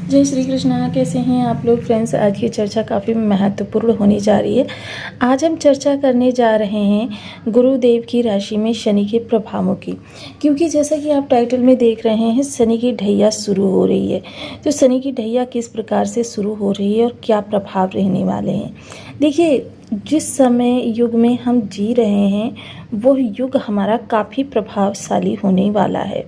जय श्री कृष्णा। कैसे हैं आप लोग फ्रेंड्स। आज की चर्चा काफ़ी महत्वपूर्ण होने जा रही है। आज हम चर्चा करने जा रहे हैं गुरुदेव की राशि में शनि के प्रभावों की, क्योंकि जैसा कि आप टाइटल में देख रहे हैं शनि की ढैया शुरू हो रही है। तो शनि की ढैया किस प्रकार से शुरू हो रही है और क्या प्रभाव रहने वाले हैं। देखिए, जिस समय युग में हम जी रहे हैं वो युग हमारा काफ़ी प्रभावशाली होने वाला है,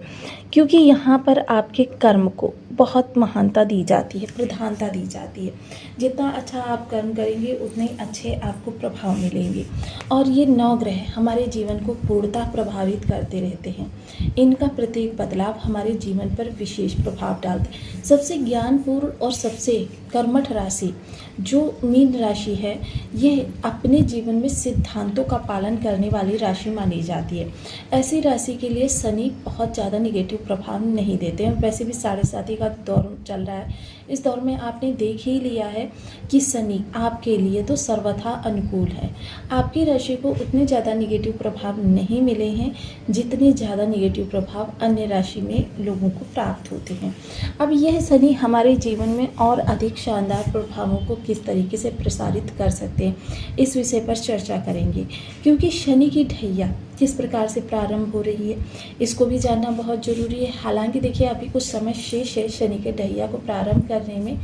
क्योंकि यहाँ पर आपके कर्म को बहुत महानता दी जाती है, प्रधानता दी जाती है। जितना अच्छा आप कर्म करेंगे उतने अच्छे आपको प्रभाव मिलेंगे। और ये 9 ग्रह हमारे जीवन को पूर्णतः प्रभावित करते रहते हैं। इनका प्रत्येक बदलाव हमारे जीवन पर विशेष प्रभाव डालते हैं। सबसे ज्ञानपूर्ण और सबसे कर्मठ राशि जो मीन राशि है, ये अपने जीवन में सिद्धांतों का पालन करने वाली राशि मानी जाती है। ऐसी राशि के लिए शनि बहुत ज़्यादा निगेटिव प्रभाव नहीं देते हैं। वैसे भी 7.5 का दौर चल रहा है। इस दौर में आपने देख ही लिया है कि शनि आपके लिए तो सर्वथा अनुकूल है। आपकी राशि को उतने ज़्यादा निगेटिव प्रभाव नहीं मिले हैं जितने ज़्यादा निगेटिव प्रभाव अन्य राशि में लोगों को प्राप्त होते हैं। अब यह शनि हमारे जीवन में और अधिक शानदार प्रभावों को किस तरीके से प्रसारित कर सकते हैं, इस विषय पर चर्चा करेंगे। क्योंकि शनि की ढैया किस प्रकार से प्रारंभ हो रही है, इसको भी जानना बहुत ज़रूरी है। हालांकि देखिए, अभी कुछ समय शेष है शनि के ढैया को प्रारंभ करने में,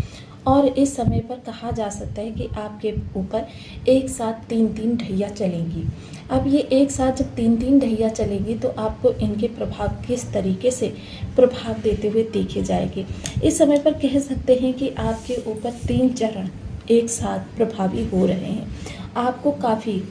और इस समय पर कहा जा सकता है कि आपके ऊपर एक साथ 3 ढैया चलेंगी। अब ये एक साथ जब 3 ढैया चलेंगी तो आपको इनके प्रभाव किस तरीके से प्रभाव देते हुए देखे जाएंगे। इस समय पर कह सकते हैं कि आपके ऊपर 3 चरण एक साथ प्रभावी हो रहे हैं। आपको काफ़ी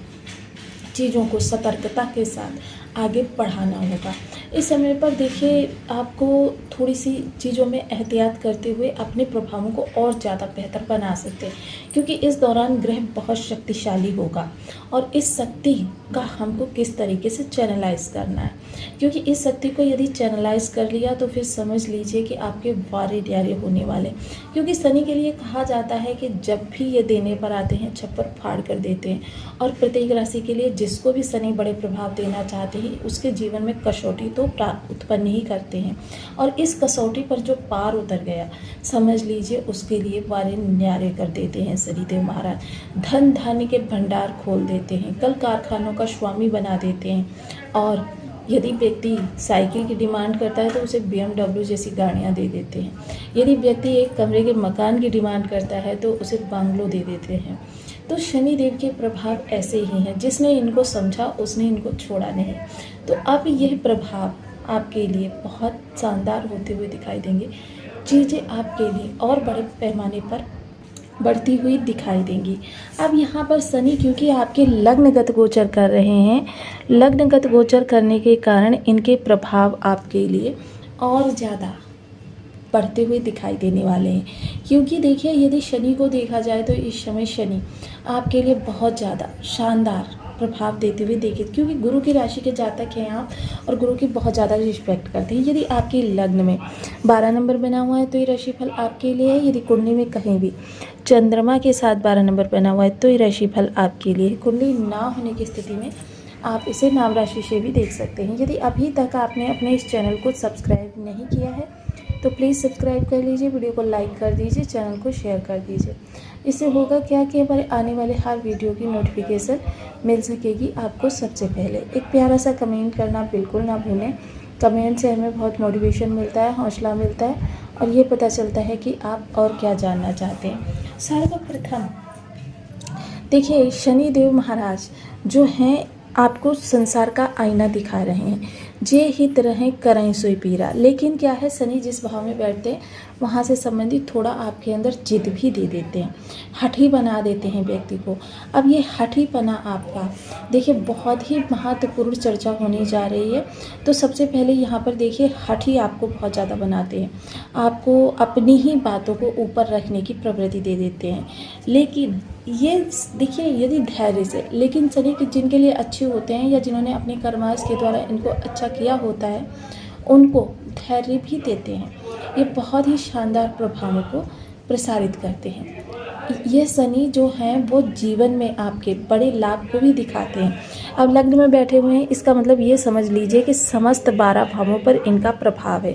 चीज़ों को सतर्कता के साथ आगे बढ़ाना होगा। इस समय पर देखिए, आपको थोड़ी सी चीज़ों में एहतियात करते हुए अपने प्रभावों को और ज़्यादा बेहतर बना सकते हैं, क्योंकि इस दौरान ग्रह बहुत शक्तिशाली होगा और इस शक्ति का हमको किस तरीके से चैनलाइज करना है। क्योंकि इस शक्ति को यदि चैनलाइज कर लिया तो फिर समझ लीजिए कि आपके वारे ड्यारे होने वाले। क्योंकि शनि के लिए कहा जाता है कि जब भी ये देने पर आते हैं छप्पर फाड़ कर देते हैं, और प्रत्येक राशि के लिए जिसको भी शनि बड़े प्रभाव देना चाहते हैं उसके जीवन में कसौटी तो उत्पन्न ही करते हैं। और इस कसौटी पर जो पार उतर गया, समझ लीजिए उसके लिए वारे न्यारे कर देते हैं शनिदेव महाराज। धन धान्य के भंडार खोल देते हैं, कल कारखानों का स्वामी बना देते हैं। और यदि व्यक्ति साइकिल की डिमांड करता है तो उसे BMW जैसी गाड़ियाँ दे देते हैं। यदि व्यक्ति एक कमरे के मकान की डिमांड करता है तो उसे बंगलो दे देते हैं। तो शनिदेव के प्रभाव ऐसे ही हैं, जिसने इनको समझा उसने इनको छोड़ा नहीं। तो अब यह प्रभाव आपके लिए बहुत शानदार होते हुए दिखाई देंगे। चीज़ें आपके लिए और बड़े पैमाने पर बढ़ती हुई दिखाई देंगी। अब यहाँ पर शनि क्योंकि आपके लग्नगत गोचर कर रहे हैं, लग्नगत गोचर करने के कारण इनके प्रभाव आपके लिए और ज़्यादा बढ़ते हुए दिखाई देने वाले हैं। क्योंकि देखिए, यदि शनि को देखा जाए तो इस समय शनि आपके लिए बहुत ज़्यादा शानदार प्रभाव देते हुए देखे, क्योंकि गुरु की राशि के जातक हैं आप और गुरु की बहुत ज़्यादा रिस्पेक्ट करते हैं। यदि आपके लग्न में 12 नंबर बना हुआ है तो ये राशिफल आपके लिए है। यदि कुंडली में कहीं भी चंद्रमा के साथ 12 नंबर बना हुआ है तो ये राशिफल आपके लिए। कुंडली ना होने की स्थिति में आप इसे नाम राशि से भी देख सकते हैं। यदि अभी तक आपने अपने इस चैनल को सब्सक्राइब नहीं किया है तो प्लीज़ सब्सक्राइब कर लीजिए, वीडियो को लाइक कर दीजिए, चैनल को शेयर कर दीजिए। इससे होगा क्या कि हमारे आने वाले हर वीडियो की नोटिफिकेशन मिल सकेगी आपको सबसे पहले। एक प्यारा सा कमेंट करना बिल्कुल ना भूलें। कमेंट से हमें बहुत मोटिवेशन मिलता है, हौसला मिलता है और ये पता चलता है कि आप और क्या जानना चाहते हैं। सर्वप्रथम देखिए, शनिदेव महाराज जो हैं आपको संसार का आईना दिखा रहे हैं। जे हित रहें करें सोई पीरा। लेकिन क्या है, शनि जिस भाव में बैठते हैं वहाँ से संबंधित थोड़ा आपके अंदर जिद भी दे देते हैं, हठी बना देते हैं व्यक्ति को। अब ये हठीपना आपका देखिए बहुत ही महत्वपूर्ण चर्चा होने जा रही है। तो सबसे पहले यहाँ पर देखिए, हठी आपको बहुत ज़्यादा बनाते हैं, आपको अपनी ही बातों को ऊपर रखने की प्रवृत्ति दे देते हैं। लेकिन ये देखिए, यदि धैर्य से, लेकिन शनि जिनके लिए अच्छे होते हैं या जिन्होंने अपने कर्माश के द्वारा इनको अच्छा किया होता है उनको धैर्य भी देते हैं। ये बहुत ही शानदार प्रभावों को प्रसारित करते हैं। ये शनि जो हैं वो जीवन में आपके बड़े लाभ को भी दिखाते हैं। अब लग्न में बैठे हुए हैं, इसका मतलब ये समझ लीजिए कि समस्त 12 भावों पर इनका प्रभाव है।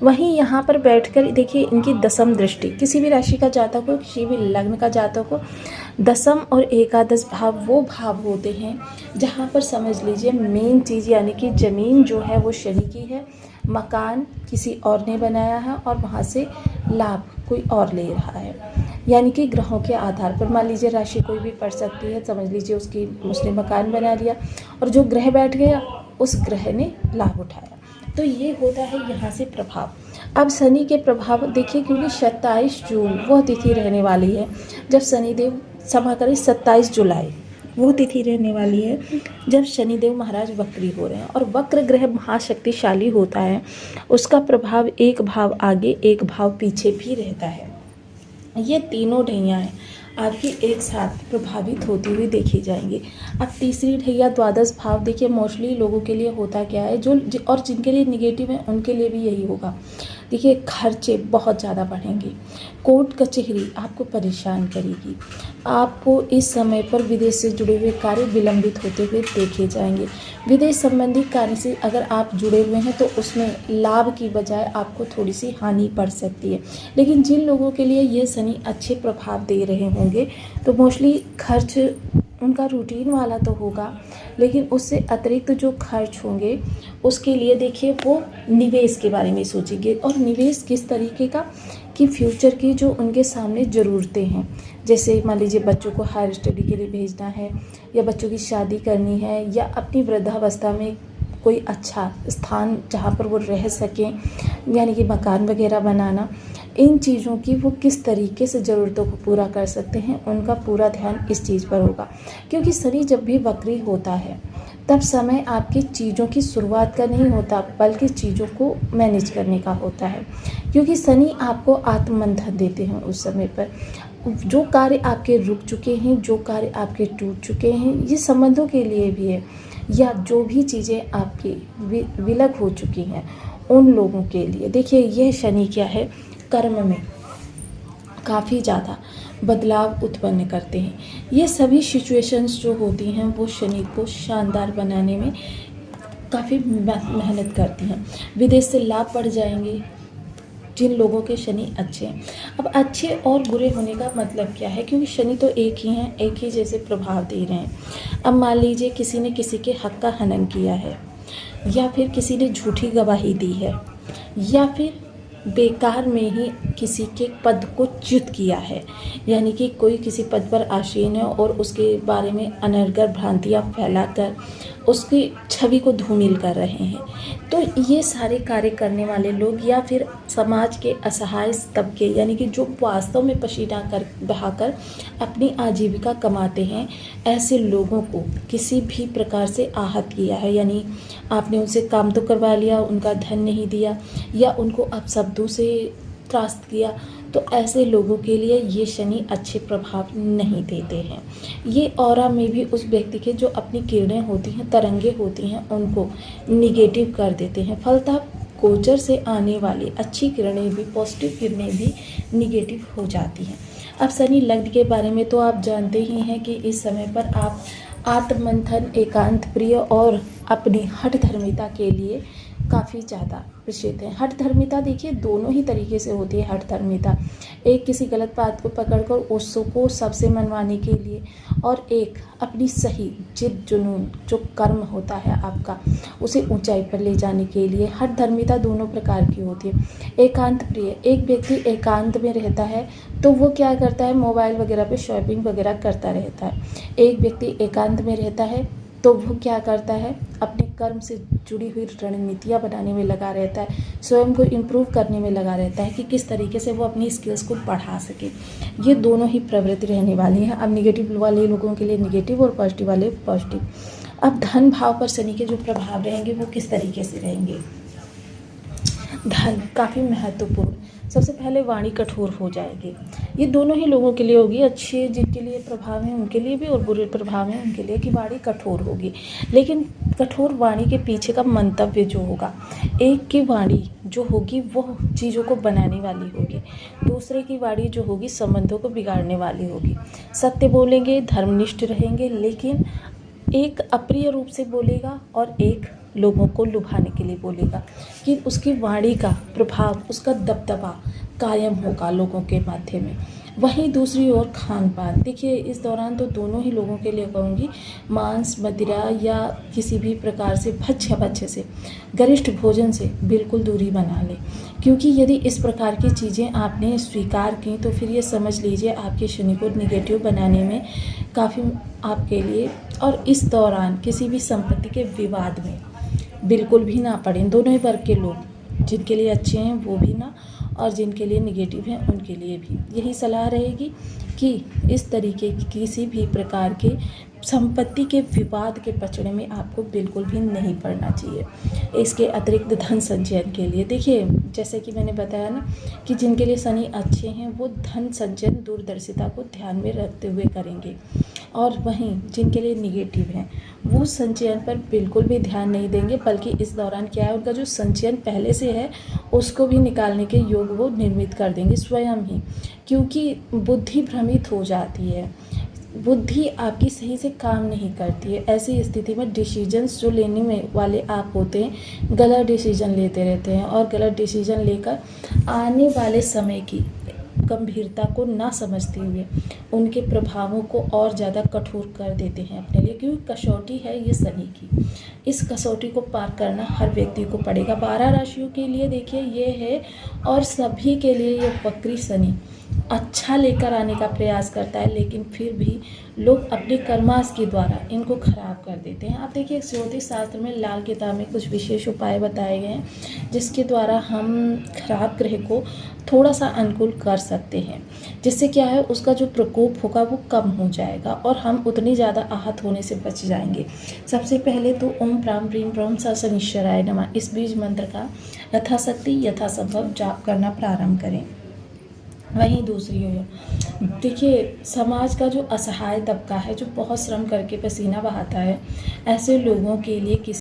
वहीं यहाँ पर बैठकर देखिए इनकी दशम दृष्टि, किसी भी राशि का जातक हो, किसी भी लग्न का जातक हो, दशम और एकादश भाव वो भाव होते हैं जहाँ पर समझ लीजिए मेन चीज़ यानी कि ज़मीन जो है वो शनि की है, मकान किसी और ने बनाया है और वहाँ से लाभ कोई और ले रहा है। यानी कि ग्रहों के आधार पर मान लीजिए राशि कोई भी पड़ सकती है, समझ लीजिए उसने मकान बना लिया और जो ग्रह बैठ गया उस ग्रह ने लाभ उठाया। तो ये होता है यहाँ से प्रभाव। अब शनि के प्रभाव देखिए, क्योंकि 27 जून वह तिथि रहने वाली है जब शनिदेव, क्षमा करें 27 जुलाई वो तिथि रहने वाली है जब शनिदेव महाराज वक्री हो रहे हैं। और वक्र ग्रह महाशक्तिशाली होता है, उसका प्रभाव एक भाव आगे एक भाव पीछे भी रहता है। ये तीनों ढैयाँ आपकी एक साथ प्रभावित होती हुई देखी जाएंगी। अब तीसरी ढैया द्वादश भाव, देखिए मोस्टली लोगों के लिए होता क्या है, जो और जिनके लिए निगेटिव है उनके लिए भी यही होगा। देखिए खर्चे बहुत ज़्यादा बढ़ेंगे, कोर्ट कचहरी आपको परेशान करेगी, आपको इस समय पर विदेश से जुड़े हुए कार्य विलंबित होते हुए देखे जाएंगे। विदेश संबंधी कार्य से अगर आप जुड़े हुए हैं तो उसमें लाभ की बजाय आपको थोड़ी सी हानि पड़ सकती है। लेकिन जिन लोगों के लिए ये शनि अच्छे प्रभाव दे रहे होंगे तो मोस्टली खर्च उनका रूटीन वाला तो होगा, लेकिन उससे अतिरिक्त जो खर्च होंगे उसके लिए देखिए वो निवेश के बारे में सोचेंगे। और निवेश किस तरीके का कि फ्यूचर की जो उनके सामने ज़रूरतें हैं, जैसे मान लीजिए बच्चों को हायर स्टडी के लिए भेजना है, या बच्चों की शादी करनी है, या अपनी वृद्धावस्था में कोई अच्छा स्थान जहाँ पर वो रह सकें, यानी कि मकान वगैरह बनाना, इन चीज़ों की वो किस तरीके से ज़रूरतों को पूरा कर सकते हैं, उनका पूरा ध्यान इस चीज़ पर होगा। क्योंकि शनि जब भी वक्री होता है तब समय आपकी चीज़ों की शुरुआत का नहीं होता, बल्कि चीज़ों को मैनेज करने का होता है। क्योंकि शनि आपको आत्ममंथन देते हैं उस समय पर। जो कार्य आपके रुक चुके हैं, जो कार्य आपके टूट चुके हैं, ये संबंधों के लिए भी है, या जो भी चीज़ें आपकी विलग हो चुकी हैं उन लोगों के लिए। देखिए यह शनि क्या है, कर्म में काफ़ी ज़्यादा बदलाव उत्पन्न करते हैं। ये सभी सिचुएशंस जो होती हैं वो शनि को शानदार बनाने में काफ़ी मेहनत करती हैं। विदेश से लाभ बढ़ जाएंगे जिन लोगों के शनि अच्छे हैं। अब अच्छे और बुरे होने का मतलब क्या है, क्योंकि शनि तो एक ही हैं, एक ही जैसे प्रभाव दे रहे हैं। अब मान लीजिए किसी ने किसी के हक का हनन किया है, या फिर किसी ने झूठी गवाही दी है, या फिर बेकार में ही किसी के पद को च्युत किया है, यानी कि कोई किसी पद पर आसीन है और उसके बारे में अनर्गल भ्रांतियाँ फैलाकर उसकी छवि को धूमिल कर रहे हैं। तो ये सारे कार्य करने वाले लोग, या फिर समाज के असहाय तबके, यानी कि जो वास्तव में पसीना कर बहाकर अपनी आजीविका कमाते हैं, ऐसे लोगों को किसी भी प्रकार से आहत किया है, यानी आपने उनसे काम तो करवा लिया, उनका धन नहीं दिया, या उनको अपशब्दों से त्रास्त किया, तो ऐसे लोगों के लिए ये शनि अच्छे प्रभाव नहीं देते हैं। ये ऑरा में भी उस व्यक्ति के जो अपनी किरणें होती हैं, तरंगे होती हैं, उनको निगेटिव कर देते हैं। फलतः गोचर से आने वाली अच्छी किरणें भी, पॉजिटिव किरणें भी निगेटिव हो जाती हैं। अब शनि लग्न के बारे में तो आप जानते ही हैं कि इस समय पर आप आत्ममंथन, एकांत प्रिय और अपनी हठ धर्मिता के लिए काफ़ी ज़्यादा प्रसिद्ध है। हठ धर्मिता देखिए दोनों ही तरीके से होती है। हठ धर्मिता एक किसी गलत बात को पकड़कर उसको सबसे मनवाने के लिए, और एक अपनी सही जिद जुनून जो कर्म होता है आपका उसे ऊंचाई पर ले जाने के लिए। हठ धर्मिता दोनों प्रकार की होती है। एकांत प्रिय, एक व्यक्ति एकांत में रहता है तो वो क्या करता है, मोबाइल वगैरह पे शॉपिंग वगैरह करता रहता है। एक व्यक्ति एकांत में रहता है तो वो क्या करता है, अपने कर्म से जुड़ी हुई रणनीतियाँ बनाने में लगा रहता है, स्वयं को इम्प्रूव करने में लगा रहता है कि किस तरीके से वो अपनी स्किल्स को बढ़ा सके। ये दोनों ही प्रवृत्ति रहने वाली हैं। अब निगेटिव वाले लोगों के लिए निगेटिव और पॉजिटिव वाले पॉजिटिव। अब धन भाव पर शनि के जो प्रभाव रहेंगे वो किस तरीके से रहेंगे। धन काफ़ी महत्वपूर्ण। सबसे पहले वाणी कठोर हो जाएगी। ये दोनों ही लोगों के लिए होगी, अच्छे जिनके लिए प्रभाव हैं उनके लिए भी और बुरे प्रभाव हैं उनके लिए, कि वाणी कठोर होगी। लेकिन कठोर वाणी के पीछे का मंतव्य जो होगा, एक की वाणी जो होगी वो चीज़ों को बनाने वाली होगी, दूसरे की वाणी जो होगी संबंधों को बिगाड़ने वाली होगी। सत्य बोलेंगे, धर्मनिष्ठ रहेंगे, लेकिन एक अप्रिय रूप से बोलेगा और एक लोगों को लुभाने के लिए बोलेगा, कि उसकी वाणी का प्रभाव, उसका दबदबा कायम होगा लोगों के माथे में। वहीं दूसरी ओर खान पान, देखिए इस दौरान तो दोनों ही लोगों के लिए कहूँगी, मांस, मदिरा या किसी भी प्रकार से भक्ष्य से, गरिष्ठ भोजन से बिल्कुल दूरी बना लें, क्योंकि यदि इस प्रकार की चीज़ें आपने स्वीकार की तो फिर ये समझ लीजिए आपके शनि को निगेटिव बनाने में काफ़ी आपके लिए, और इस दौरान किसी भी संपत्ति के विवाद में बिल्कुल भी ना पड़ें। दोनों ही वर्ग के लोग, जिनके लिए अच्छे हैं वो भी ना, और जिनके लिए नेगेटिव हैं उनके लिए भी यही सलाह रहेगी कि इस तरीके की किसी भी प्रकार के संपत्ति के विवाद के पचड़े में आपको बिल्कुल भी नहीं पड़ना चाहिए। इसके अतिरिक्त धन संचयन के लिए देखिए, जैसे कि मैंने बताया ना कि जिनके लिए शनि अच्छे हैं वो धन संचयन दूरदर्शिता को ध्यान में रखते हुए करेंगे, और वहीं जिनके लिए निगेटिव हैं वो संचयन पर बिल्कुल भी ध्यान नहीं देंगे, बल्कि इस दौरान क्या है, उनका जो संचयन पहले से है उसको भी निकालने के योग वो निर्मित कर देंगे स्वयं ही, क्योंकि बुद्धि भ्रमित हो जाती है, बुद्धि आपकी सही से काम नहीं करती है। ऐसी स्थिति में डिसीजंस जो लेने में वाले आप होते हैं, गलत डिसीजन लेते रहते हैं, और गलत डिसीजन लेकर आने वाले समय की गंभीरता को ना समझते हुए उनके प्रभावों को और ज़्यादा कठोर कर देते हैं अपने लिए, क्योंकि कसौटी है ये शनि की। इस कसौटी को पार करना हर व्यक्ति को पड़ेगा। 12 राशियों के लिए देखिए ये है, और सभी के लिए ये वक्री शनि अच्छा लेकर आने का प्रयास करता है, लेकिन फिर भी लोग अपने कर्माश के द्वारा इनको खराब कर देते हैं। आप देखिए ज्योतिष शास्त्र में लाल किताब में कुछ विशेष उपाय बताए गए हैं जिसके द्वारा हम खराब ग्रह को थोड़ा सा अनुकूल कर सकते हैं, जिससे क्या है उसका जो प्रकोप होगा वो कम हो जाएगा और हम उतनी ज़्यादा आहत होने से बच जाएंगे। सबसे पहले तो ओम प्राम प्रीम प्रम स शनिश्चराय नमः इस बीज मंत्र का यथाशक्ति यथासंभव जाप करना प्रारंभ करें। वहीं दूसरी ओर देखिए, समाज का जो असहाय तबका है, जो बहुत श्रम करके पसीना बहाता है, ऐसे लोगों के लिए किसी